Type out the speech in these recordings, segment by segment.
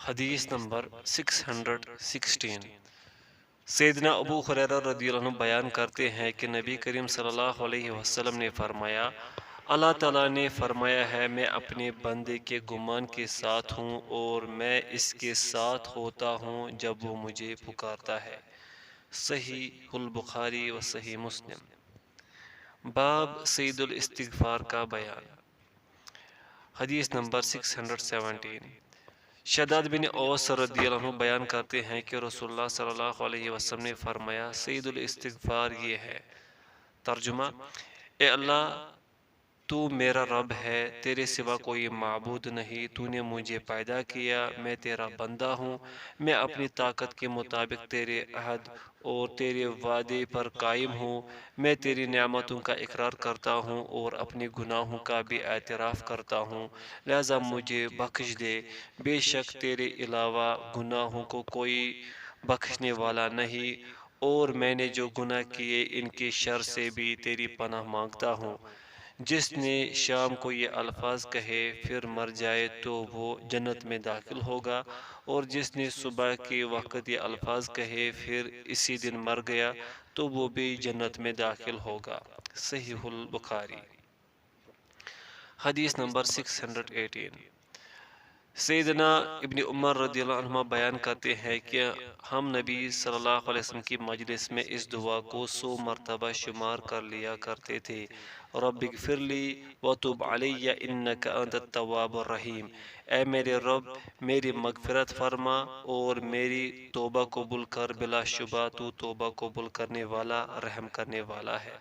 حدیث نمبر 616۔ سیدنا ابو ہریرہ رضی اللہ عنہ بیان کرتے ہیں کہ نبی کریم صلی اللہ علیہ وسلم نے فرمایا، اللہ تعالیٰ نے فرمایا ہے، میں اپنے بندے کے گمان کے ساتھ ہوں اور میں اس کے ساتھ ہوتا ہوں جب وہ مجھے پکارتا ہے۔ صحیح البخاری و صحیح مسلم۔ باب سید الاستغفار کا بیان۔ حدیث نمبر 617۔ شداد بن اوس رضی اللہ عنہ بیان کرتے ہیں کہ رسول اللہ صلی اللہ علیہ وسلم نے فرمایا، سید الاستغفار یہ ہے۔ ترجمہ: اے اللہ، تو میرا رب ہے، تیرے سوا کوئی معبود نہیں، تو نے مجھے پیدا کیا، میں تیرا بندہ ہوں، میں اپنی طاقت کے مطابق تیرے عہد اور تیرے وعدے پر قائم ہوں، میں تیری نعمتوں کا اقرار کرتا ہوں اور اپنے گناہوں کا بھی اعتراف کرتا ہوں، لہذا مجھے بخش دے، بے شک تیرے علاوہ گناہوں کو کوئی بخشنے والا نہیں، اور میں نے جو گناہ کیے ان کے شر سے بھی تیری پناہ مانگتا ہوں۔ جس نے شام کو یہ الفاظ کہے پھر مر جائے تو وہ جنت میں داخل ہوگا، اور جس نے صبح کے وقت یہ الفاظ کہے پھر اسی دن مر گیا تو وہ بھی جنت میں داخل ہوگا۔ صحیح البخاری۔ حدیث نمبر 618۔ سیدنا ابن عمر رضی اللہ عنہ بیان کرتے ہیں کہ ہم نبی صلی اللہ علیہ وسلم کی مجلس میں اس دعا کو 100 مرتبہ شمار کر لیا کرتے تھے، رب اغفر لی وتب علی انک انت التواب الرحیم، اے میرے رب، میری مغفرت فرما اور میری توبہ قبول کر، بلا شبہ تو توبہ قبول کرنے والا، رحم کرنے والا ہے۔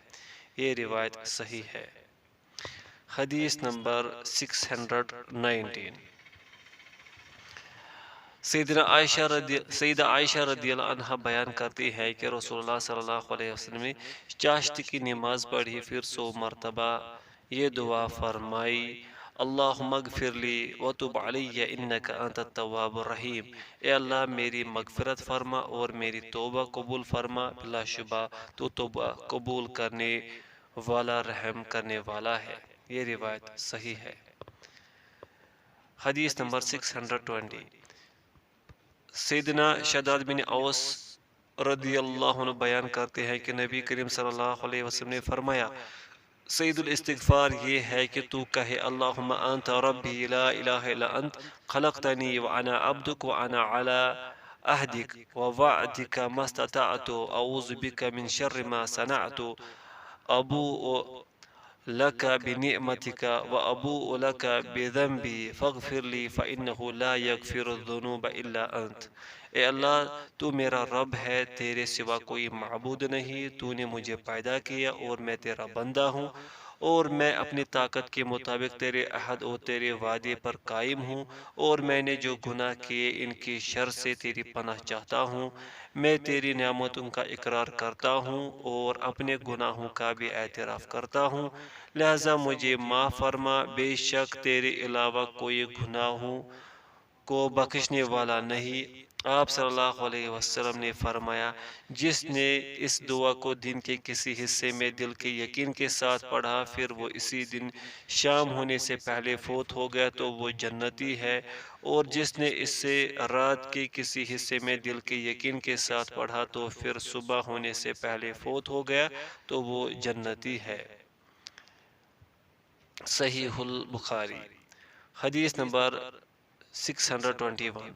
یہ روایت صحیح ہے۔ حدیث نمبر 619۔ سیدہ عائشہ رضی اللہ عنہ بیان کرتی ہے کہ رسول اللہ صلی اللہ علیہ وسلم نے چاشت کی نماز پڑھی، پھر 100 مرتبہ یہ دعا فرمائی، اللہم اغفر لی وتب علی انک انت التواب الرحیم، اے اللہ میری مغفرت فرما اور میری توبہ قبول فرما، بلا شبہ تو توبہ قبول کرنے والا، رحم کرنے والا ہے۔ یہ روایت صحیح ہے۔ حدیث نمبر 620۔ سیدنا شداد بن اوس رضی اللہ عنہ بیان کرتے ہیں کہ نبی کریم صلی اللہ علیہ وسلم نے فرمایا، سید الاستغفار یہ ہے کہ تو کہے، اللہم انت ربی لا الہ الا انت خلقتنی وانا عبدک وانا علی عہدک ووعدک ما استطعت اعوذ بک من شر ما صنعت ابوء لک بنعمتک وابوء لک بذنبی فاغفر لی فانہ لا یغفر الذنوب الا انت۔ اے اللہ، تو میرا رب ہے، تیرے سوا کوئی معبود نہیں، تو نے مجھے پیدا کیا اور میں تیرا بندہ ہوں، اور میں اپنی طاقت کے مطابق تیرے عہد اور تیرے وعدے پر قائم ہوں، اور میں نے جو گناہ کیے ان کے شر سے تیری پناہ چاہتا ہوں، میں تیری نعمتوں کا اقرار کرتا ہوں اور اپنے گناہوں کا بھی اعتراف کرتا ہوں، لہذا مجھے معاف فرما، بے شک تیرے علاوہ کوئی گناہوں کو بخشنے والا نہیں۔ آپ صلی اللہ علیہ وسلم نے فرمایا، جس نے اس دعا کو دن کے کسی حصے میں دل کے یقین کے ساتھ پڑھا، پھر وہ اسی دن شام ہونے سے پہلے فوت ہو گیا تو وہ جنتی ہے، اور جس نے اس سے رات کے کسی حصے میں دل کے یقین کے ساتھ پڑھا تو پھر صبح ہونے سے پہلے فوت ہو گیا تو وہ جنتی ہے۔ صحیح البخاری۔ حدیث نمبر 621۔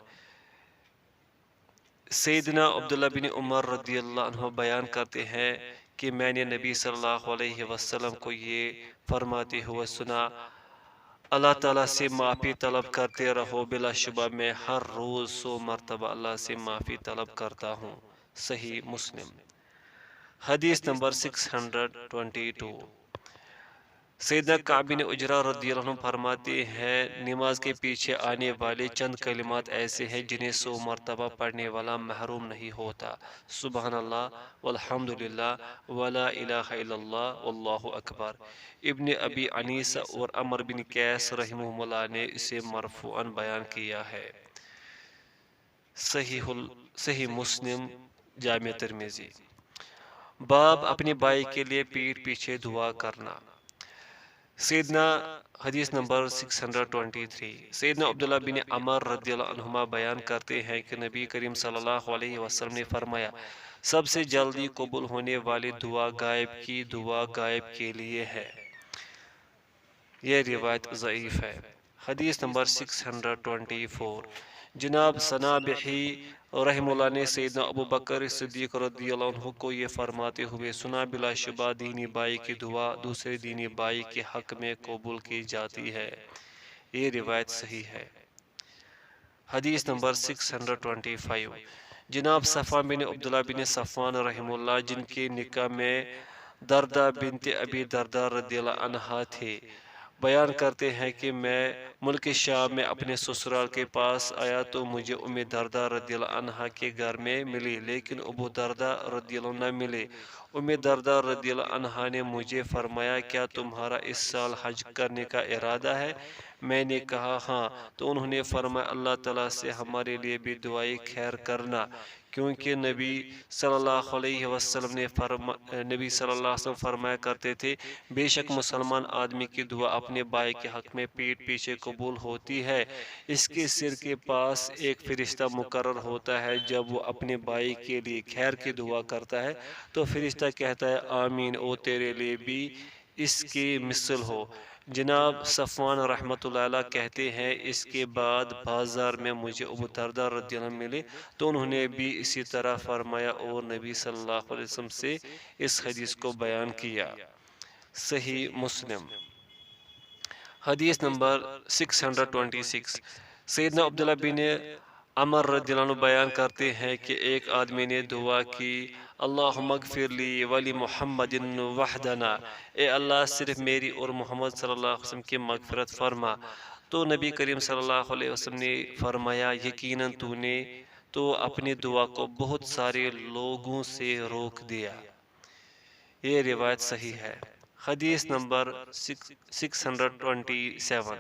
سیدنا عبداللہ بن عمر رضی اللہ عنہ بیان کرتے ہیں کہ میں نے نبی صلی اللہ علیہ وسلم کو یہ فرماتے ہوئے سنا، اللہ تعالیٰ سے معافی طلب کرتے رہو، بلا شبہ میں ہر روز 100 مرتبہ اللہ سے معافی طلب کرتا ہوں۔ صحیح مسلم۔ حدیث نمبر 622۔ سیدنا کعب بن عجرہ رضی اللہ عنہ فرماتے ہیں، نماز کے پیچھے آنے والے چند کلمات ایسے ہیں جنہیں 100 مرتبہ پڑھنے والا محروم نہیں ہوتا، سبحان اللہ والحمدللہ ولا الہ الا اللہ واللہ اکبر۔ ابن ابی عنیسہ اور عمر بن قیس رحمہ اللہ نے اسے مرفوعاً بیان کیا ہے۔ صحیح مسلم، جامع ترمذی۔ باب اپنے بھائی کے لیے پیٹھ پیچھے دعا کرنا۔ سیدنا حدیث نمبر 623، سیدنا عبداللہ بن عمر رضی اللہ عنہما بیان کرتے ہیں کہ نبی کریم صلی اللہ علیہ وسلم نے فرمایا، سب سے جلدی قبول ہونے والی دعا غائب کی دعا غائب کے لیے ہے۔ یہ روایت ضعیف ہے۔ حدیث نمبر 624، جناب سنابحی رحم اللہ نے سیدنا ابو بکر صدیق رضی اللہ عنہ کو یہ فرماتے ہوئے سنا، بلا شبہ دینی بائی کی دعا دوسرے دینی بائی کے حق میں قبول کی جاتی ہے۔ یہ روایت صحیح ہے۔ حدیث نمبر 625، جناب صفوان بن عبداللہ بن صفوان رحم اللہ، جن کے نکاح میں دردہ بنت ابی دردہ رضی اللہ عنہا تھے، بیان کرتے ہیں کہ میں ملک شام میں اپنے سسرال کے پاس آیا تو مجھے ام دردہ رضی اللہ عنہا کے گھر میں ملی، لیکن ابو دردہ رضی اللہ عنہ نہ ملے۔ ام دردہ رضی اللہ عنہا نے مجھے فرمایا، کیا تمہارا اس سال حج کرنے کا ارادہ ہے؟ میں نے کہا ہاں، تو انہوں نے فرمایا، اللہ تعالیٰ سے ہمارے لیے بھی دعائیں خیر کرنا، کیونکہ نبی صلی اللہ علیہ وسلم فرمایا کرتے تھے، بے شک مسلمان آدمی کی دعا اپنے بھائی کے حق میں پیٹ پیچھے قبول ہوتی ہے۔ اس کے سر کے پاس ایک فرشتہ مقرر ہوتا ہے، جب وہ اپنے بھائی کے لیے خیر کی دعا کرتا ہے تو فرشتہ کہتا ہے، آمین، او تیرے لیے بھی اس کی مثل ہو۔ جناب صفوان رحمۃ اللہ علیہ کہتے ہیں، اس کے بعد بازار میں مجھے ابو دردہ رضی اللہ عنہ ملے تو انہوں نے بھی اسی طرح فرمایا اور نبی صلی اللہ علیہ وسلم سے اس حدیث کو بیان کیا۔ صحیح مسلم۔ حدیث نمبر 626، سیدنا عبداللہ بن عمر رضی اللہ عنہ بیان کرتے ہیں کہ ایک آدمی نے دعا کی، اللہم اغفر لی ولی محمد وحدنا، اے اللہ صرف میری اور محمد صلی اللہ علیہ وسلم کی مغفرت فرما۔ تو نبی کریم صلی اللہ علیہ وسلم نے فرمایا، یقیناً تو نے تو اپنی دعا کو بہت سارے لوگوں سے روک دیا۔ یہ روایت صحیح ہے۔ حدیث نمبر 627،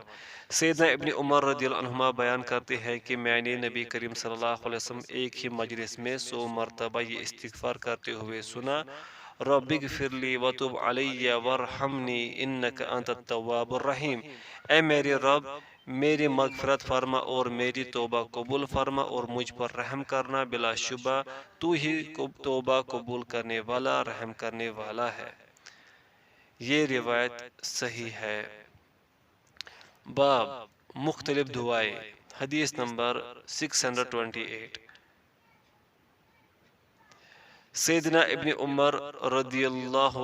سیدنا ابن عمر رضی اللہ عنہما بیان کرتے ہیں کہ میں نے نبی کریم صلی اللہ علیہ وسلم ایک ہی مجلس میں 100 مرتبہ یہ استغفار کرتے ہوئے سنا، رب اغفر لی وتب علی وارحمنی انک انت التواب الرحیم، اے میرے رب میری مغفرت فرما اور میری توبہ قبول فرما اور مجھ پر رحم کرنا، بلا شبہ تو ہی توبہ قبول کرنے والا رحم کرنے والا ہے۔ یہ روایت صحیح ہے۔ باب مختلف دعائیں، حدیث نمبر 628، سیدنا ابن عمر رضی اللہ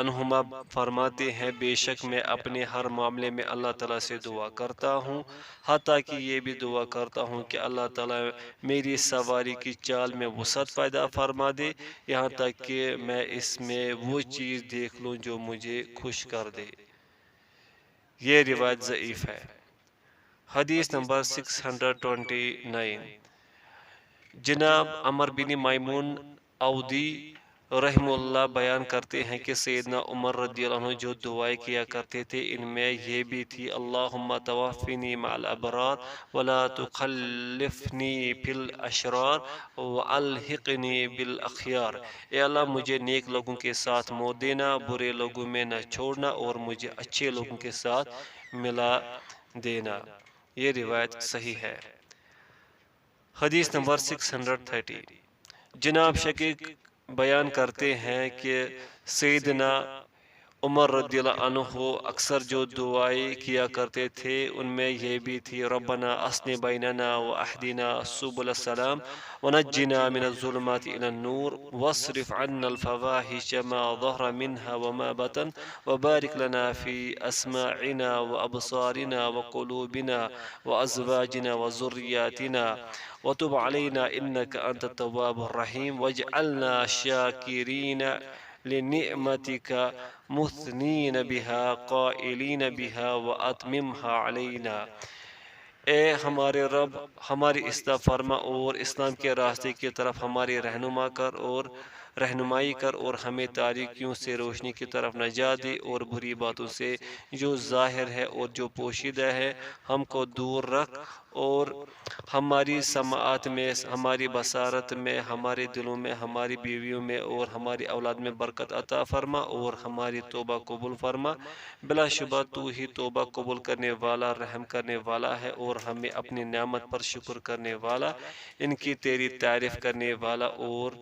عنہما فرماتے ہیں، بے شک میں اپنے ہر معاملے میں اللہ تعالیٰ سے دعا کرتا ہوں، حتیٰ کہ یہ بھی دعا کرتا ہوں کہ اللہ تعالیٰ میری سواری کی چال میں وسعت پیدا فرما دے، یہاں تک کہ میں اس میں وہ چیز دیکھ لوں جو مجھے خوش کر دے۔ یہ روایت ضعیف ہے۔ حدیث نمبر 629، جناب عمر بن میمون اودی رحم اللہ بیان کرتے ہیں کہ سیدنا عمر رضی اللہ عنہ جو دعائیں کیا کرتے تھے ان میں یہ بھی تھی، اللہم توفنی مع الابرار ولا تخلفنی فی الاشرار والحقنی بالاخیار، اے اللہ مجھے نیک لوگوں کے ساتھ موت دینا، برے لوگوں میں نہ چھوڑنا اور مجھے اچھے لوگوں کے ساتھ ملا دینا۔ یہ روایت صحیح ہے۔ حدیث نمبر 630، جناب شقیق بیان کرتے ہیں کہ سیدنا عمر رضی اللہ عنہ اکثر جو دعائیں کیا کرتے تھے ان میں یہ بھی تھی، ربنا اصلح بیننا واہدنا سبل السلام ونجنا من الظلمات الى النور واصرف عنا الفواحش ما ظهر منها وما بطن وبارك لنا في اسماعنا وابصارنا وقلوبنا وازواجنا وذرياتنا وتب علينا انك انت التواب الرحيم واجعلنا شاكرين لنعمتك مثنین بہا قائلین بہا واتممها علینا، اے ہمارے رب ہماری اصلاح فرما اور اسلام کے راستے کی طرف ہماری رہنما کر اور رہنمائی کر اور ہمیں تاریکیوں سے روشنی کی طرف نجات دے، اور بری باتوں سے جو ظاہر ہے اور جو پوشیدہ ہے ہم کو دور رکھ، اور ہماری سماعت میں، ہماری بصارت میں، ہمارے دلوں میں، ہماری بیویوں میں اور ہماری اولاد میں برکت عطا فرما، اور ہماری توبہ قبول فرما۔ بلا شبہ تو ہی توبہ قبول کرنے والا، رحم کرنے والا ہے، اور ہمیں اپنی نعمت پر شکر کرنے والا، ان کی تیری تعریف کرنے والا اور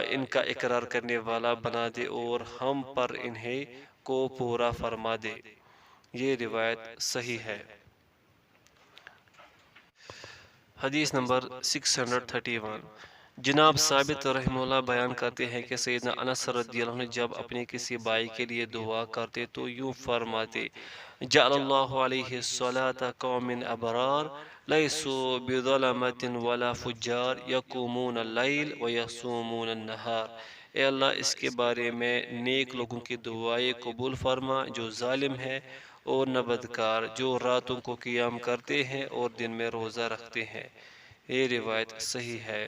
ان کا اقرار کرنے والا بنا دے، اور ہم پر انہیں کو پورا فرما دے۔ یہ روایت صحیح ہے۔ حدیث نمبر 631، جناب ثابت رحمہ اللہ بیان کرتے ہیں کہ سیدنا انس رضی اللہ عنہ جب اپنے کسی بھائی کے لیے دعا کرتے تو یوں فرماتے: جعل اللہ علیہ الصلاة قوم ابرار لیسوا بظلمت ولا فجار یقومون اللیل ویصومون النہار۔ اے اللہ اس کے بارے میں نیک لوگوں کی دعائیں قبول فرما جو ظالم ہے اور نہ بدکار، جو راتوں کو قیام کرتے ہیں اور دن میں روزہ رکھتے ہیں۔ یہ روایت صحیح ہے۔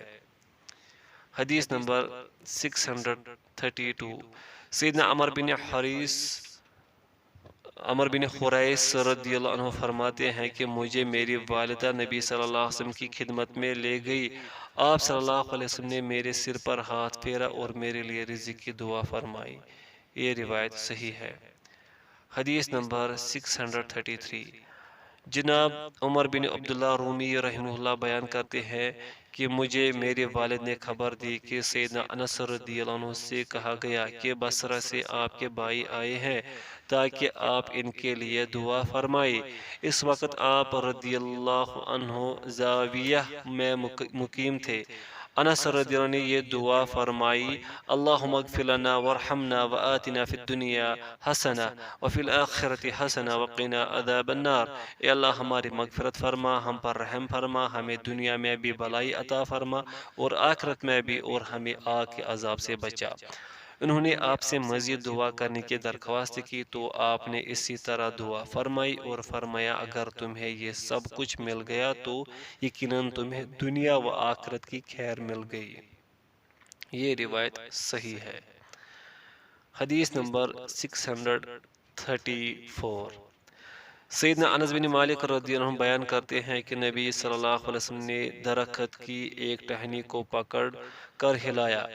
حدیث نمبر 632، سیدنا عمر بن خریس رضی اللہ عنہ فرماتے ہیں کہ مجھے میری والدہ نبی صلی اللہ علیہ وسلم کی خدمت میں لے گئی۔ آپ صلی اللہ علیہ وسلم نے میرے سر پر ہاتھ پھیرا اور میرے لیے رزق کی دعا فرمائی۔ یہ روایت صحیح ہے۔ حدیث نمبر 633، جناب عمر بن عبداللہ رومی رحمہ اللہ بیان کرتے ہیں کہ مجھے میرے والد نے خبر دی کہ سیدنا انس رضی اللہ عنہ سے کہا گیا کہ بصرہ سے آپ کے بھائی آئے ہیں تاکہ آپ ان کے لیے دعا فرمائیں۔ اس وقت آپ رضی اللہ عنہ زاویہ میں مقیم تھے۔ انس رضی اللہ عنہ نے یہ دعا فرمائی: اللہم اغفر لنا وارحمنا وآتنا فی الدنیا حسنہ وفی الآخرۃ حسنہ وقنا عذاب النار۔ اے اللہ ہماری مغفرت فرما، ہم پر رحم فرما، ہمیں دنیا میں بھی بھلائی عطا فرما اور آخرت میں بھی، اور ہمیں آگ کے عذاب سے بچا۔ انہوں نے آپ سے مزید دعا کرنے کی درخواست کی تو آپ نے اسی طرح دعا فرمائی اور فرمایا اگر تمہیں یہ سب کچھ مل گیا تو یقیناً تمہیں دنیا و آخرت کی خیر مل گئی۔ یہ روایت صحیح ہے۔ حدیث نمبر 634، سیدنا انس بن مالک رضی اللہ عنہ بیان کرتے ہیں کہ نبی صلی اللہ علیہ وسلم نے درخت کی ایک ٹہنی کو پکڑ کر ہلایا،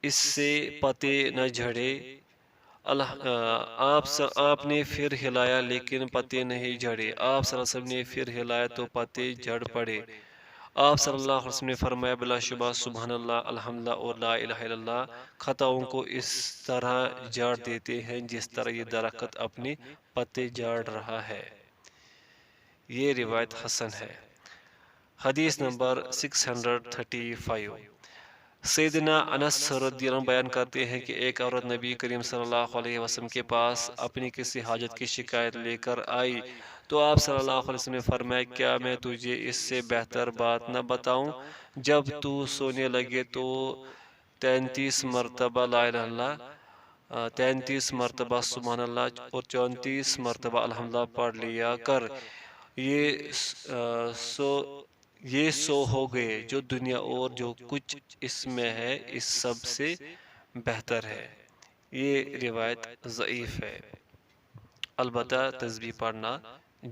اس سے پتے نہ جھڑے۔ آپ نے پھر ہلایا لیکن پتے نہیں جھڑے۔ آپ صلی اللہ علیہ وسلم نے پھر ہلایا تو پتے جھڑ پڑے۔ آپ صلی اللہ علیہ وسلم نے فرمایا: بلا شبہ سبحان اللہ، الحمدللہ اور لا الہ الا اللہ خطاؤں کو اس طرح جھاڑ دیتے ہیں جس طرح یہ درخت اپنے پتے جھاڑ رہا ہے۔ یہ روایت حسن ہے۔ حدیث نمبر 635، سیدنا انس رضی اللہ عنہ بیان کرتے ہیں کہ ایک عورت نبی کریم صلی اللہ علیہ وسلم کے پاس اپنی کسی حاجت کی شکایت لے کر آئی تو آپ صلی اللہ علیہ وسلم نے فرمایا: کیا میں تجھے اس سے بہتر بات نہ بتاؤں؟ جب تو سونے لگے تو 33 مرتبہ لا الہ الا اللہ، 33 مرتبہ سبحان اللہ اور 34 مرتبہ الحمدللہ پڑھ لیا کر۔ یہ سو ہو گئے جو دنیا اور جو کچھ اس میں ہے اس سب سے بہتر ہے۔ یہ روایت ضعیف ہے، البتہ تسبیح پڑھنا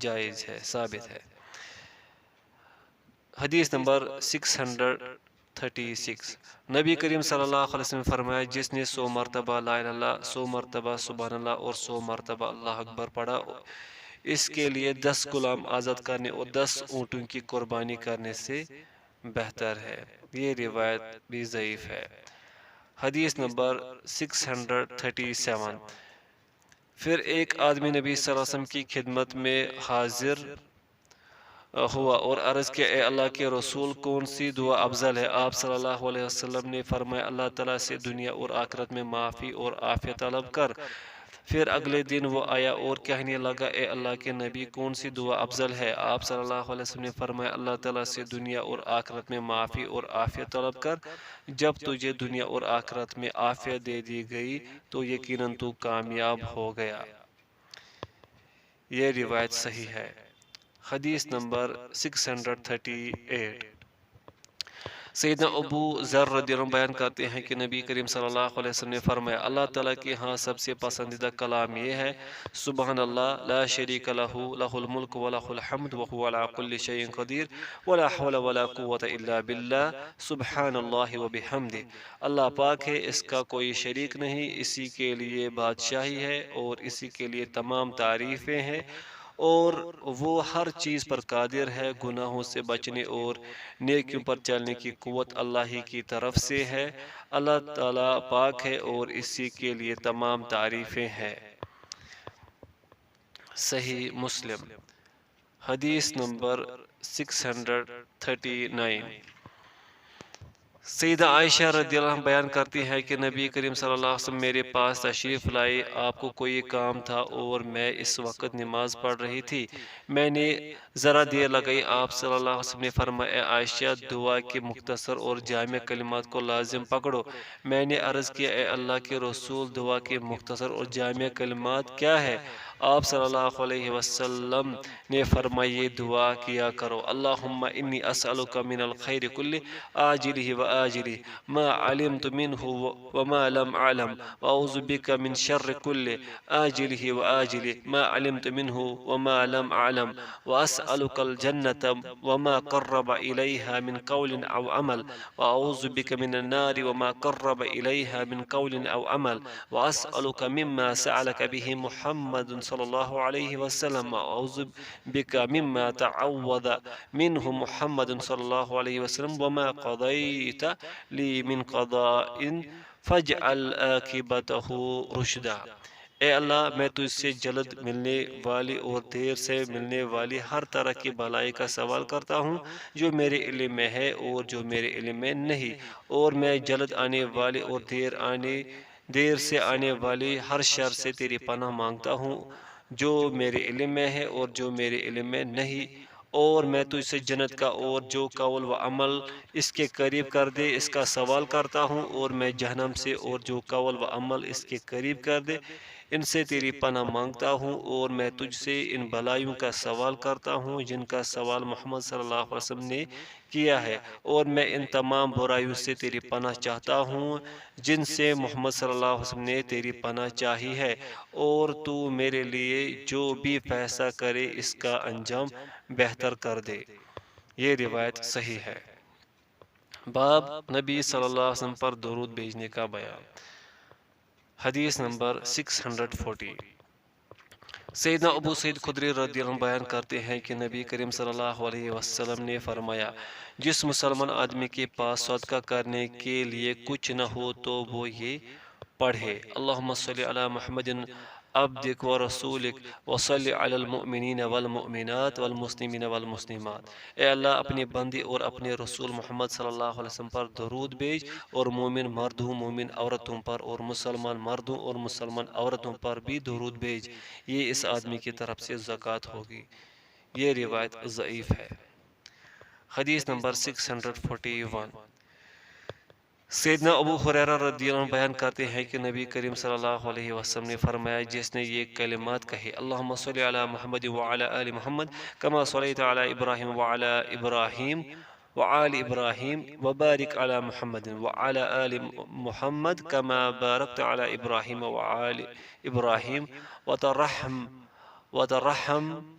جائز ہے، ثابت ہے۔ حدیث نمبر 636، نبی کریم صلی اللہ علیہ وسلم نے فرمایا: جس نے 100 مرتبہ لا الہ الا اللہ، 100 مرتبہ سبحان اللہ اور 100 مرتبہ اللہ اکبر پڑھا، اس کے لیے 10 غلام آزاد کرنے اور 10 اونٹوں کی قربانی کرنے سے بہتر ہے۔ یہ روایت بھی ضعیف ہے۔ حدیث نمبر 637، پھر ایک آدمی نبی صلی اللہ علیہ وسلم کی خدمت میں حاضر ہوا اور عرض کیا: اے اللہ کے رسول، کون سی دعا افضل ہے؟ آپ صلی اللہ علیہ وسلم نے فرمایا: اللہ تعالیٰ سے دنیا اور آخرت میں معافی اور عافیت طلب کر۔ پھر اگلے دن وہ آیا اور کہنے لگا: اے اللہ کے نبی، کون سی دعا افضل ہے؟ آپ صلی اللہ علیہ وسلم نے فرمایا: اللہ تعالیٰ سے دنیا اور آخرت میں معافی اور عافیت طلب کر۔ جب تجھے دنیا اور آخرت میں عافیت دے دی گئی تو یقیناً تو کامیاب ہو گیا۔ یہ روایت صحیح ہے۔ حدیث نمبر 638، سیدنا ابو ذر رضی اللہ عنہ بیان کرتے ہیں کہ نبی کریم صلی اللہ علیہ وسلم نے فرمایا اللہ تعالیٰ کے ہاں سب سے پسندیدہ کلام یہ ہے سبحان اللہ لا شریک لہ لہ الملک و لہ الحمد وهو علی کل شیء قدیر ولا حول ولا قوة الا باللہ سبحان اللہ وبحمدہ اللہ پاک ہے اس کا کوئی شریک نہیں اسی کے لیے بادشاہی ہے اور اسی کے لیے تمام تعریفیں ہیں اور وہ ہر چیز پر قادر ہے گناہوں سے بچنے اور نیکیوں پر چلنے کی قوت اللہ ہی کی طرف سے ہے اللہ تعالیٰ پاک ہے اور اسی کے لیے تمام تعریفیں ہیں صحیح مسلم حدیث نمبر 639 سیدہ عائشہ رضی اللہ عنہ بیان کرتی ہے کہ نبی کریم صلی اللہ علیہ وسلم میرے پاس تشریف لائے آپ کو کوئی کام تھا اور میں اس وقت نماز پڑھ رہی تھی میں نے ذرا دیر لگائی آپ صلی اللہ علیہ وسلم نے فرمایا اے عائشہ دعا کے مختصر اور جامع کلمات کو لازم پکڑو میں نے عرض کیا اے اللہ کے رسول دعا کے مختصر اور جامع کلمات کیا ہے آپ صلی اللہ علیہ وسلم نے فرمایا یہ دعا کیا کرو اللہم انی اسألک من الخیر کل آجلہ و آجلہ ما علمت منہ وما لم اعلم واعوذ بک من شر کل آجلہ و آجلہ ما علمت منہ وما لم اعلم واسألک الجنة وما قرب الیہا من قول او عمل واعوذ بک من النار وما قرب الیہا من قول او عمل واسألک مما سألک به محمد صلی اللہ علیہ وسلم واعوذ بک مما تعوذ منہ محمد صلی اللہ علیہ وسلم وما قضیت لی من قضاء فاجعل عاقبتہ رشدا اے اللہ میں تجھ سے جلد ملنے والی اور دیر سے ملنے والی ہر طرح کی بھلائی کا سوال کرتا ہوں جو میرے علم میں ہے اور جو میرے علم میں نہیں اور میں جلد آنے والی اور دیر سے آنے والی ہر شر سے تیری پناہ مانگتا ہوں جو میرے علم میں ہے اور جو میرے علم میں نہیں اور میں تجھ سے جنت کا اور جو قول و عمل اس کے قریب کر دے اس کا سوال کرتا ہوں اور میں جہنم سے اور جو قول و عمل اس کے قریب کر دے ان سے تیری پناہ مانگتا ہوں اور میں تجھ سے ان بلائیوں کا سوال کرتا ہوں جن کا سوال محمد صلی اللہ علیہ وسلم نے کیا ہے اور میں ان تمام برائیوں سے تیری پناہ چاہتا ہوں جن سے محمد صلی اللہ علیہ وسلم نے تیری پناہ چاہی ہے اور تو میرے لیے جو بھی فیصلہ کرے اس کا انجام بہتر کر دے یہ روایت صحیح ہے باب نبی صلی اللہ علیہ وسلم پر درود بھیجنے کا بیان حدیث نمبر 640 سیدنا ابو سعید خدری رضی اللہ عنہ بیان کرتے ہیں کہ نبی کریم صلی اللہ علیہ وسلم نے فرمایا جس مسلمان آدمی کے پاس صدقہ کرنے کے لیے کچھ نہ ہو تو وہ یہ پڑھے اللہم صلی علی محمد عبدک و رسولک وصلی علی المؤمنین والمؤمنات والمسلمین والمسلمات اے اللہ اپنے بندی اور اپنے رسول محمد صلی اللہ علیہ وسلم پر درود بھیج اور مومن مردوں مومن عورتوں پر اور مسلمان مردوں اور مسلمان عورتوں پر بھی درود بھیج یہ اس آدمی کی طرف سے زکوٰۃ ہوگی یہ روایت ضعیف ہے حدیث نمبر 641 سیدنا ابو ہریرہ رضی اللہ عنہ بیان کرتے ہیں کہ نبی کریم صلی اللہ علیہ وسلم نے فرمایا جس نے یہ کلمات کہی اللہم صلی علی محمد وعلی آل محمد کما صلیت علی ابراہیم وعلی ابراہیم وعلى إبراهيم وبارك على محمد وعلى آل محمد كما باركت على إبراهيم وعلى إبراهيم وترحم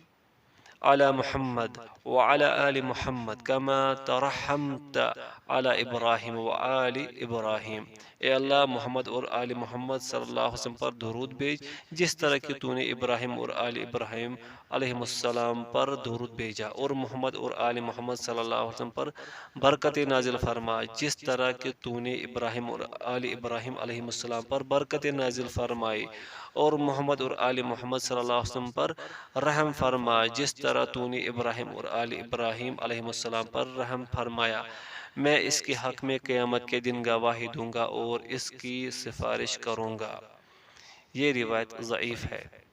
على محمد وعلى آل محمد كما ترحمت على إبراهيم وآل إبراهيم اے اللہ محمد اور آل محمد صلی اللہ علیہ وسلم پر درود بھیج جس طرح کہ تو نے ابراہیم اور آل ابراہیم علیہ السلام پر درود بھیجا اور محمد اور آل محمد صلی اللہ علیہ وسلم پر برکت نازل فرما جس طرح کہ تو نے ابراہیم اور آل ابراہیم علیہ السلام پر برکت نازل فرمائی اور محمد اور آل محمد صلی اللہ علیہ وسلم پر رحم فرما جس طرح تو نے ابراہیم اور آل ابراہیم علیہ السلام پر رحم فرمایا میں اس کے حق میں قیامت کے دن گواہی دوں گا اور اس کی سفارش کروں گا یہ روایت ضعیف ہے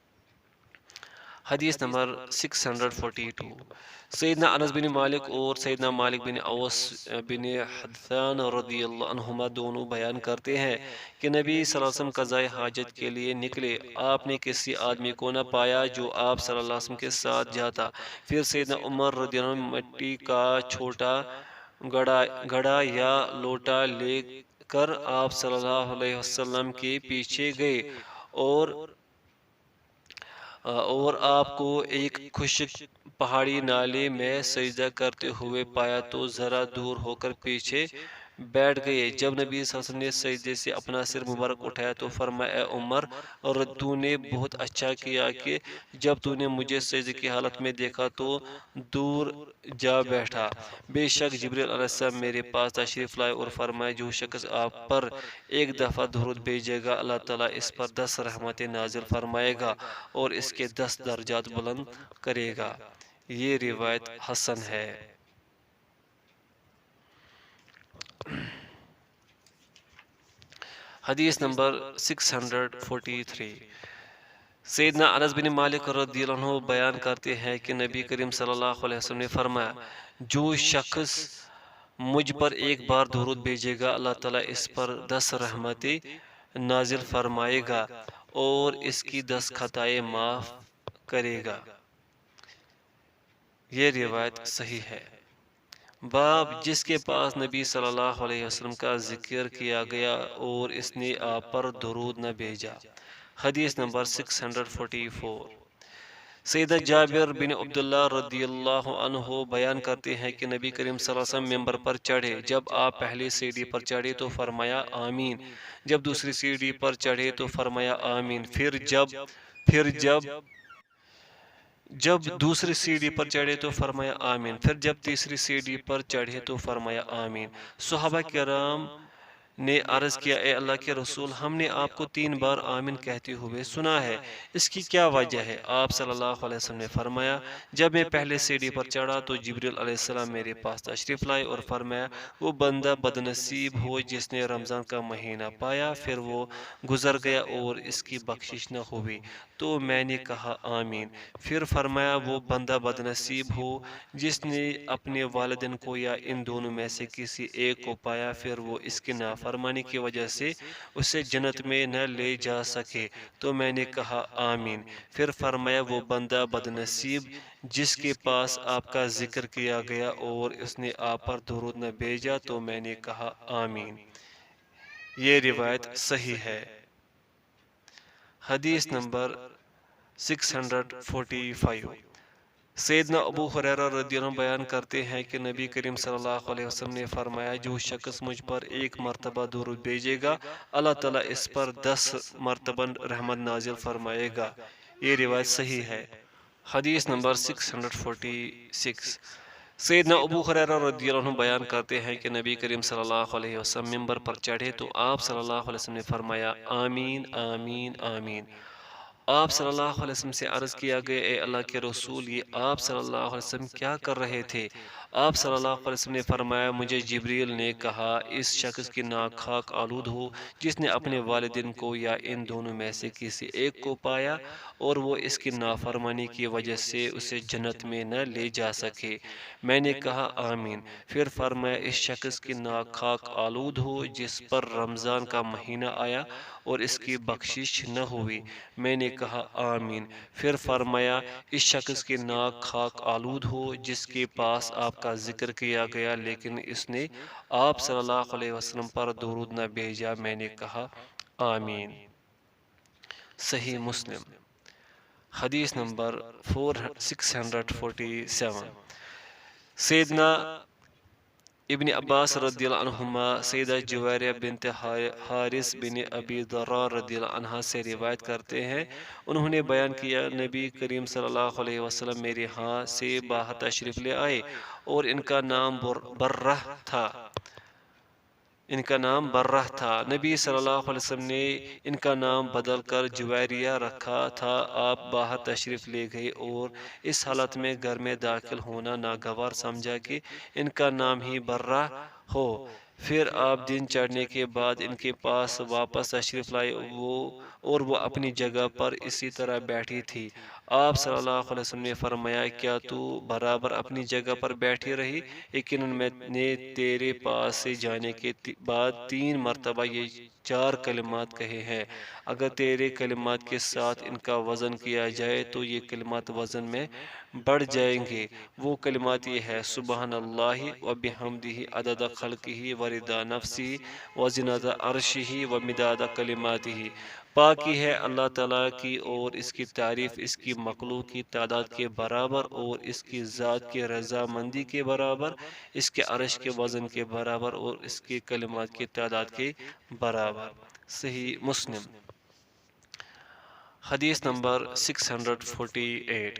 حدیث نمبر 642 سیدنا انس بن مالک اور سیدنا مالک بن اوس بن حدثان رضی اللہ عنہما دونوں بیان کرتے ہیں کہ نبی صلی اللہ علیہ وسلم قضائے حاجت کے لیے نکلے آپ نے کسی آدمی کو نہ پایا جو آپ صلی اللہ علیہ وسلم کے ساتھ جاتا پھر سیدنا عمر رضی اللہ عنہ مٹی کا چھوٹا گھڑا یا لوٹا لے کر آپ صلی اللہ علیہ وسلم کے پیچھے گئے اور آپ کو ایک خشک پہاڑی نالے میں سجدہ کرتے ہوئے پایا تو ذرا دور ہو کر پیچھے بیٹھ گئے۔ جب نبی صلی اللہ علیہ وسلم نے سجدے سے اپنا سر مبارک اٹھایا تو فرمایا اے عمر، اور تو نے بہت اچھا کیا کہ جب تو نے مجھے سجدے کی حالت میں دیکھا تو دور جا بیٹھا۔ بے شک جبریل علیہ السلام میرے پاس تشریف لائے اور فرمایا جو شخص آپ پر ایک دفعہ درود بھیجے گا اللہ تعالیٰ اس پر 10 رحمتیں نازل فرمائے گا اور اس کے 10 درجات بلند کرے گا۔ یہ روایت حسن ہے۔ حدیث نمبر 643۔ سیدنا انس بن مالک رضی اللہ عنہ بیان کرتے ہیں کہ نبی کریم صلی اللہ علیہ وسلم نے فرمایا جو شخص مجھ پر ایک بار درود بھیجے گا اللہ تعالیٰ اس پر 10 رحمتیں نازل فرمائے گا اور اس کی 10 خطائیں معاف کرے گا۔ یہ روایت صحیح ہے۔ باب جس کے پاس نبی صلی اللہ علیہ وسلم کا ذکر کیا گیا اور اس نے آپ پر درود نہ بھیجا۔ حدیث نمبر 644۔ سیدہ جابر بن عبداللہ رضی اللہ عنہ بیان کرتے ہیں کہ نبی کریم صلی اللہ علیہ وسلم ممبر پر چڑھے، جب آپ پہلی سیڑھی پر چڑھے تو فرمایا آمین، جب دوسری سیڑھی پر چڑھے تو فرمایا آمین، پھر جب دوسری سیڑھی پر چڑھے تو فرمایا آمین، پھر جب تیسری سیڑھی پر چڑھے تو فرمایا آمین۔ صحابہ کرام نے عرض کیا اے اللہ کے رسول، ہم نے آپ کو 3 بار آمین کہتے ہوئے سنا ہے، اس کی کیا وجہ ہے؟ آپ صلی اللہ علیہ وسلم نے فرمایا جب میں پہلے سیڑھی پر چڑھا تو جبریل علیہ السلام میرے پاس تشریف لائے اور فرمایا وہ بندہ بدنصیب ہو جس نے رمضان کا مہینہ پایا پھر وہ گزر گیا اور اس کی بخشش نہ ہوئی، تو میں نے کہا آمین۔ پھر فرمایا وہ بندہ بدنصیب ہو جس نے اپنے والدین کو یا ان دونوں میں سے کسی ایک کو پایا پھر وہ اس کی نافرمانی کی وجہ سے اسے جنت میں نہ لے جا سکے، تو میں نے کہا آمین۔ پھر فرمایا وہ بندہ بدنصیب جس کے پاس آپ کا ذکر کیا گیا اور اس نے آپ پر درود نہ بھیجا، تو میں نے کہا آمین۔ یہ روایت صحیح ہے۔ حدیث نمبر 645۔ سیدنا ابو ہریرہ رضی اللہ عنہ بیان کرتے ہیں کہ نبی کریم صلی اللہ علیہ وسلم نے فرمایا جو شخص مجھ پر ایک مرتبہ درود بھیجے گا اللہ تعالیٰ اس پر 10 مرتبہ رحمت نازل فرمائے گا۔ یہ روایت صحیح ہے۔ حدیث نمبر 646۔ سیدنا ابو ہریرہ رضی اللہ عنہ بیان کرتے ہیں کہ نبی کریم صلی اللہ علیہ وسلم ممبر پر چڑھے تو آپ صلی اللہ علیہ وسلم نے فرمایا آمین آمین آمین۔ آپ صلی اللہ علیہ وسلم سے عرض کیا گیا اے اللہ کے رسول یہ آپ صلی اللہ علیہ وسلم کیا کر رہے تھے؟ آپ صلی اللہ علیہ وسلم نے فرمایا مجھے جبریل نے کہا اس شخص کی ناک خاک آلود ہو جس نے اپنے والدین کو یا ان دونوں میں سے کسی ایک کو پایا اور وہ اس کی نافرمانی کی وجہ سے اسے جنت میں نہ لے جا سکے، میں نے کہا آمین۔ پھر فرمایا اس شخص کی ناک خاک آلود ہو جس پر رمضان کا مہینہ آیا اور اس کی بخشش نہ ہوئی، میں نے کہا آمین۔ پھر فرمایا اس شخص کی ناک خاک آلود ہو جس کے پاس آپ کا ذکر کیا گیا لیکن اس نے آپ صلی اللہ علیہ وسلم پر درود نہ بھیجا، میں نے کہا آمین۔ صحیح مسلم۔ حدیث نمبر 647۔ سیدنا ابن عباس رضی اللہ عنہما سیدہ جویریہ بنت حارث بن ابی ذرار رضی اللہ عنہ سے روایت کرتے ہیں، انہوں نے بیان کیا نبی کریم صلی اللہ علیہ وسلم میرے ہاں سے باہر تشریف لے آئے اور ان کا نام برہ تھا۔ نبی صلی اللہ علیہ وسلم نے ان کا نام بدل کر جویریہ رکھا تھا۔ آپ باہر تشریف لے گئے اور اس حالت میں گھر میں داخل ہونا ناگوار سمجھا کہ ان کا نام ہی برہ ہو۔ پھر آپ دن چڑھنے کے بعد ان کے پاس واپس تشریف لائے اور وہ اپنی جگہ پر اسی طرح بیٹھی تھی۔ آپ صلی اللہ علیہ وسلم نے فرمایا کیا تو برابر اپنی جگہ پر بیٹھی رہی؟ یقیناً میں نے تیرے پاس سے جانے کے بعد 3 مرتبہ یہ 4 کلمات کہے ہیں، اگر تیرے کلمات کے ساتھ ان کا وزن کیا جائے تو یہ کلمات وزن میں بڑھ جائیں گے۔ وہ کلمات یہ ہے: سبحان اللہ و بحمدہ عدد خلقہ و رضا نفسہ و زنۃ عرشہ و مداد کلماتہ۔ پاکی ہے اللہ تعالیٰ کی اور اس کی تعریف اس کی مخلوق کی تعداد کے برابر اور اس کی ذات کی رضا مندی کے برابر، اس کے عرش کے وزن کے برابر اور اس کے کلمات کی تعداد کے برابر۔ صحیح مسلم۔ حدیث نمبر 648۔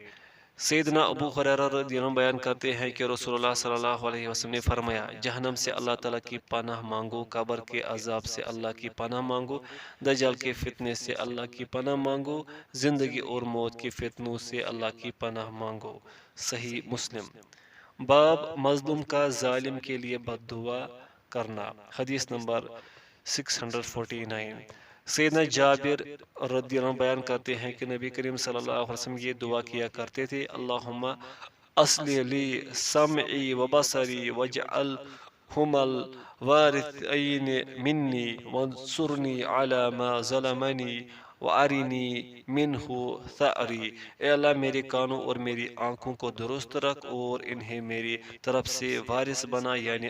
سیدنا ابو ہریرہ رضی اللہ عنہ بیان کرتے ہیں کہ رسول اللہ صلی اللہ علیہ وسلم نے فرمایا، جہنم سے اللہ تعالیٰ کی پناہ مانگو، قبر کے عذاب سے اللہ کی پناہ مانگو، دجال کے فتنے سے اللہ کی پناہ مانگو، زندگی اور موت کے فتنوں سے اللہ کی پناہ مانگو۔ صحیح مسلم۔ باب مظلوم کا ظالم کے لیے بد دعا کرنا۔ حدیث نمبر 649۔ سیدنا جابر رضی اللہ عنہ بیان کرتے ہیں کہ نبی کریم صلی اللہ علیہ وسلم یہ دعا کیا کرتے تھے: اللہم اصلح لی سمعی و بصری واجعلہما الوارثین منی وانصرنی علی ما ظلمنی وارنی منہ ثأری۔ اے اللہ میرے کانوں اور میری آنکھوں کو درست رکھ اور انہیں میری طرف سے وارث بنا، یعنی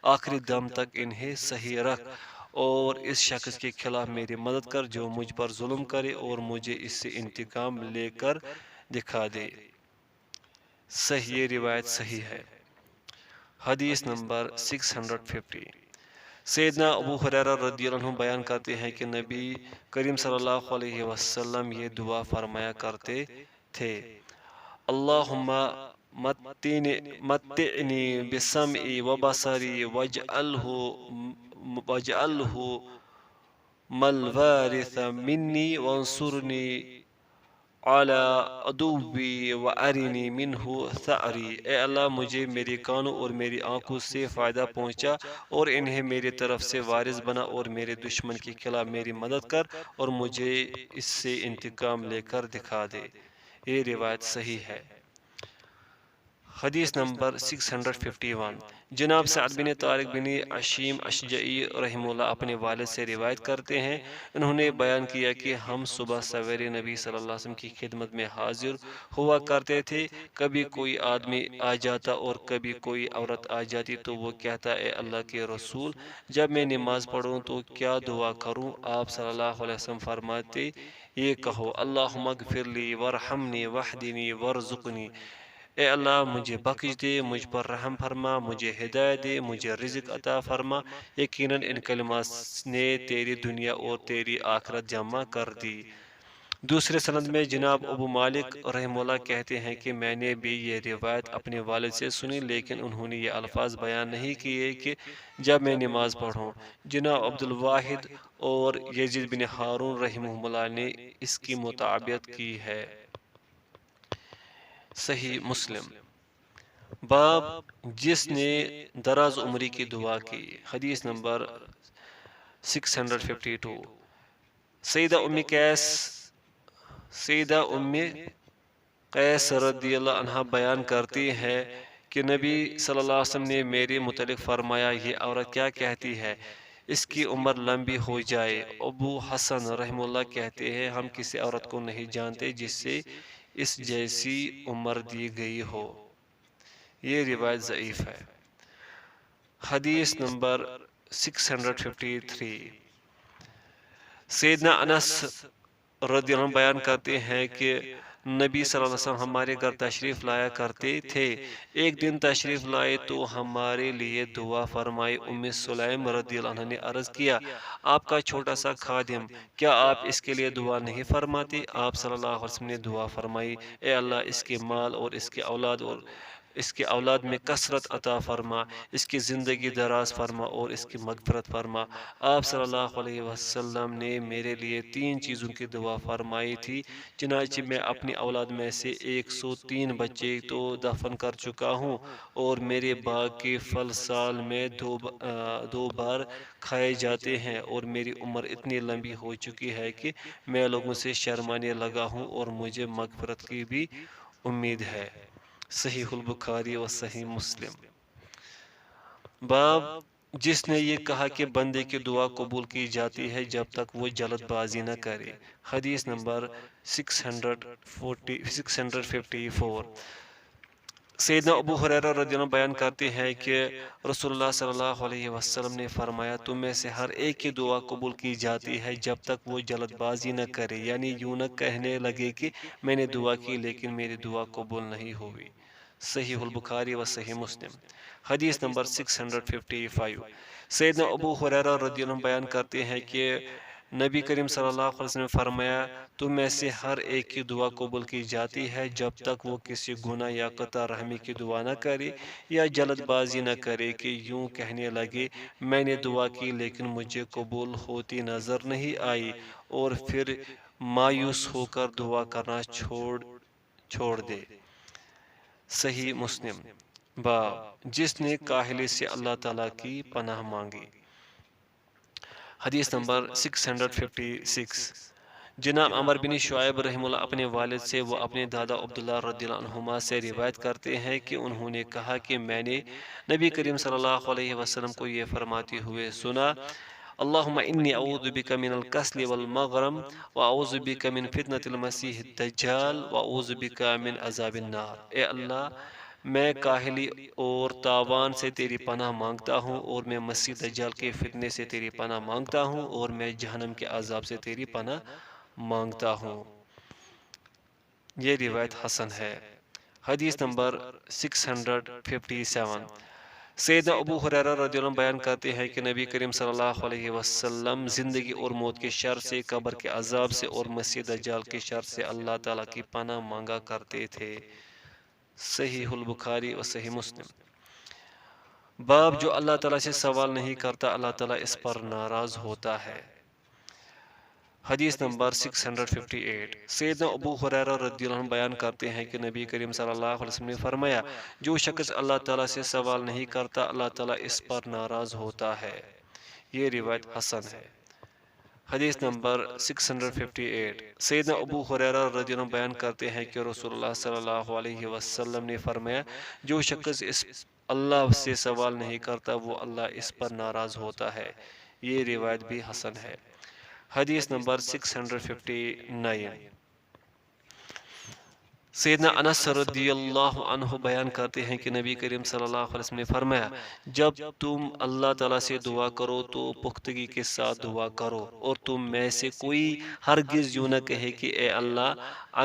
آخری دم تک انہیں صحیح رکھ، اور اس شخص کے خلاف میری مدد کر جو مجھ پر ظلم کرے اور مجھے اس سے انتقام لے کر دکھا دے۔ صحیح، یہ روایت صحیح ہے۔ حدیث نمبر 650۔ سیدنا ابو ہریرہ رضی اللہ عنہ بیان کرتے ہیں کہ نبی کریم صلی اللہ علیہ وسلم یہ دعا فرمایا کرتے تھے: اللہم متعنی بسمعی و بصری واجعلہ الوارث منی وانصرنی علی عدوی وارنی منہ ثأری۔ اے اللہ مجھے میری کانوں اور میری آنکھوں سے فائدہ پہنچا اور انہیں میری طرف سے وارث بنا، اور میرے دشمن کے خلاف میری مدد کر اور مجھے اس سے انتقام لے کر دکھا دے۔ یہ روایت صحیح ہے۔ حدیث نمبر 651۔ جناب سعد بن طارق بن عشیم اشجعی رحمہ اللہ اپنے والد سے روایت کرتے ہیں، انہوں نے بیان کیا کہ ہم صبح سویرے نبی صلی اللہ علیہ وسلم کی خدمت میں حاضر ہوا کرتے تھے۔ کبھی کوئی آدمی آ جاتا اور کبھی کوئی عورت آ جاتی تو وہ کہتا: اے اللہ کے رسول، جب میں نماز پڑھوں تو کیا دعا کروں؟ آپ صلی اللہ علیہ وسلم فرماتے: یہ کہو، اللہم اغفر لی وارحمنی واہدنی وارزقنی۔ اے اللہ مجھے بخش دے، مجھ پر رحم فرما، مجھے ہدایت دے، مجھے رزق عطا فرما۔ یقیناً ان کلمات نے تیری دنیا اور تیری آخرت جمع کر دی۔ دوسرے سند میں جناب ابو مالک رحمہ اللہ کہتے ہیں کہ میں نے بھی یہ روایت اپنے والد سے سنی، لیکن انہوں نے یہ الفاظ بیان نہیں کیے کہ جب میں نماز پڑھوں۔ جناب عبد الواحد اور یزید بن ہارون رحمہ اللہ نے اس کی مطابقت کی ہے۔ صحیح مسلم۔ باب جس نے دراز عمری کی دعا کی۔ حدیث نمبر 652۔ سیدہ ام قیس رضی اللہ عنہ بیان کرتی ہے کہ نبی صلی اللہ علیہ وسلم نے میرے متعلق فرمایا: یہ عورت کیا کہتی ہے، اس کی عمر لمبی ہو جائے۔ ابو حسن رحمہ اللہ کہتے ہیں: ہم کسی عورت کو نہیں جانتے جس سے اس جیسی عمر دی گئی ہو۔ یہ روایت ضعیف ہے۔ حدیث نمبر 653۔ سیدنا انس رضی اللہ عنہ بیان کرتے ہیں کہ نبی صلی اللہ علیہ وسلم ہمارے گھر تشریف لایا کرتے تھے۔ ایک دن تشریف لائے تو ہمارے لیے دعا فرمائی۔ ام سلیم رضی اللہ عنہ نے عرض کیا: آپ کا چھوٹا سا خادم، کیا آپ اس کے لیے دعا نہیں فرماتے؟ آپ صلی اللہ علیہ وسلم نے دعا فرمائی: اے اللہ اس کے مال اور اس کے اولاد اور اس کے اولاد میں کثرت عطا فرما، اس کی زندگی دراز فرما اور اس کی مغفرت فرما۔ آپ صلی اللہ علیہ وسلم نے میرے لیے 3 چیزوں کی دعا فرمائی تھی، چنانچہ میں اپنی اولاد میں سے 103 بچے تو دفن کر چکا ہوں، اور میرے باغ کے پھل سال میں دو بار کھائے جاتے ہیں، اور میری عمر اتنی لمبی ہو چکی ہے کہ میں لوگوں سے شرمانے لگا ہوں، اور مجھے مغفرت کی بھی امید ہے۔ صحیح البخاری و صحیح مسلم۔ باب جس نے یہ کہا کہ بندے کی دعا قبول کی جاتی ہے جب تک وہ جلد بازی نہ کرے۔ حدیث نمبر 654۔ سیدنا ابو ہریرہ رضی اللہ عنہ بیان کرتے ہیں کہ رسول اللہ صلی اللہ علیہ وسلم نے فرمایا، تم میں سے ہر ایک کی دعا قبول کی جاتی ہے جب تک وہ جلد بازی نہ کرے، یعنی یوں نہ کہنے لگے کہ میں نے دعا کی لیکن میری دعا قبول نہیں ہوئی۔ صحیح البخاری و صحیح مسلم۔ حدیث نمبر 655۔ سیدنا ابو ہریرہ رضی اللہ عنہ بیان کرتے ہیں کہ نبی کریم صلی اللہ علیہ وسلم نے فرمایا، تم میں سے ہر ایک کی دعا قبول کی جاتی ہے جب تک وہ کسی گناہ یا قطع رحمی کی دعا نہ کرے یا جلد بازی نہ کرے کہ یوں کہنے لگے میں نے دعا کی لیکن مجھے قبول ہوتی نظر نہیں آئی، اور پھر مایوس ہو کر دعا کرنا چھوڑ دے۔ صحیح مسلم۔ باب جس نے کاہلی سے اللہ تعالیٰ کی پناہ مانگی۔ حدیث نمبر 656۔ جناب عمر بن شعیب رحمہ اللہ اپنے والد سے و اپنے دادا عبداللہ رضی اللہ عنہما سے روایت کرتے ہیں کہ انہوں نے کہا کہ میں نے نبی کریم صلی اللہ علیہ وسلم کو یہ فرماتے ہوئے سنا، اللہم انی اعوذ بک من الکسل والمغرم واعوذ بک من فتنة المسیح الدجال واعوذ بک من عذاب النار۔ اے اللہ، میں کاہلی اور تاوان سے تیری پناہ مانگتا ہوں، اور میں مسیح دجال کے فتنے سے تیری پناہ مانگتا ہوں، اور میں جہنم کے عذاب سے تیری پناہ مانگتا ہوں۔ یہ روایت حسن ہے۔ حدیث نمبر 657۔ سیدنا ابو ہریرہ رضی اللہ عنہ بیان کرتے ہیں کہ نبی کریم صلی اللہ علیہ وسلم زندگی اور موت کے شر سے، قبر کے عذاب سے اور مسیح دجال کے شر سے اللہ تعالیٰ کی پناہ مانگا کرتے تھے۔ صحیح البخاری و صحیح مسلم۔ باب جو اللہ تعالیٰ سے سوال نہیں کرتا اللہ تعالیٰ اس پر ناراض ہوتا ہے۔ حدیث نمبر 658۔ سیدنا ابو ہریرہ رضی اللہ عنہ بیان کرتے ہیں کہ نبی کریم صلی اللہ علیہ وسلم نے فرمایا، جو شخص اللہ تعالیٰ سے سوال نہیں کرتا اللہ تعالیٰ اس پر ناراض ہوتا ہے۔ یہ روایت حسن ہے۔ حدیث نمبر 658۔ سیدنا ابو ہریرہ رضی اللہ عنہ بیان کرتے ہیں کہ رسول اللہ صلی اللہ علیہ وسلم نے فرمایا، جو شخص اللہ سے سوال نہیں کرتا وہ اللہ اس پر ناراض ہوتا ہے۔ یہ روایت بھی حسن ہے۔ حدیث نمبر 659۔ سیدنا انس رضی اللہ عنہ بیان کرتے ہیں کہ نبی کریم صلی اللہ علیہ وسلم نے فرمایا، جب تم اللہ تعالیٰ سے دعا کرو تو پختگی کے ساتھ دعا کرو، اور تم میں سے کوئی ہرگز یوں نہ کہے کہ اے اللہ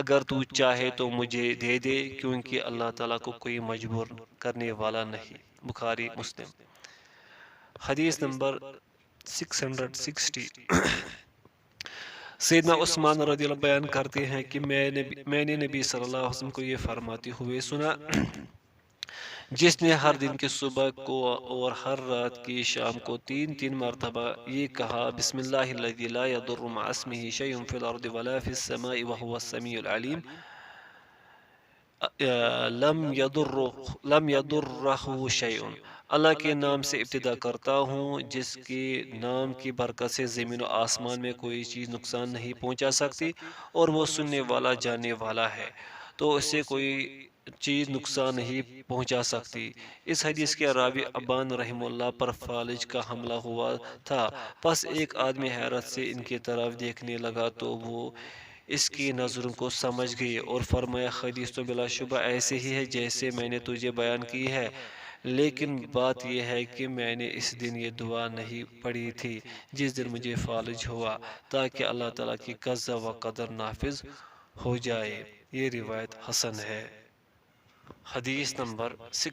اگر تو چاہے تو مجھے دے دے، کیونکہ اللہ تعالیٰ کو کوئی مجبور کرنے والا نہیں۔ بخاری مسلم۔ حدیث نمبر 660۔ سیدنا عثمان رضی اللہ عنہ بیان کرتے ہیں کہ میں نے نبی صلی اللہ علیہ وسلم کو یہ فرماتے ہوئے سنا، جس نے ہر دن کی صبح کو اور ہر رات کی شام کو 3 مرتبہ یہ کہا، بسم اللہ الذی لا یضر مع اسمہ شیء فی الارض ولا فی السماء وہو السمیع العلیم، لم یضرہ شیء، اللہ کے نام سے ابتدا کرتا ہوں جس کے نام کی برکت سے زمین و آسمان میں کوئی چیز نقصان نہیں پہنچا سکتی، اور وہ سننے والا جاننے والا ہے، تو اس سے کوئی چیز نقصان نہیں پہنچا سکتی۔ اس حدیث کے راوی ابان رحمہ اللہ پر فالج کا حملہ ہوا تھا، پس ایک آدمی حیرت سے ان کی طرف دیکھنے لگا تو وہ اس کی نظروں کو سمجھ گئی اور فرمایا، حدیث تو بلا شبہ ایسے ہی ہے جیسے میں نے تجھے بیان کی ہے، لیکن بات یہ ہے کہ میں نے اس دن یہ دعا نہیں پڑھی تھی جس دن مجھے فالج ہوا، تاکہ اللہ تعالیٰ کی قضا و قدر نافذ ہو جائے۔ یہ روایت حسن ہے۔ حدیث نمبر 6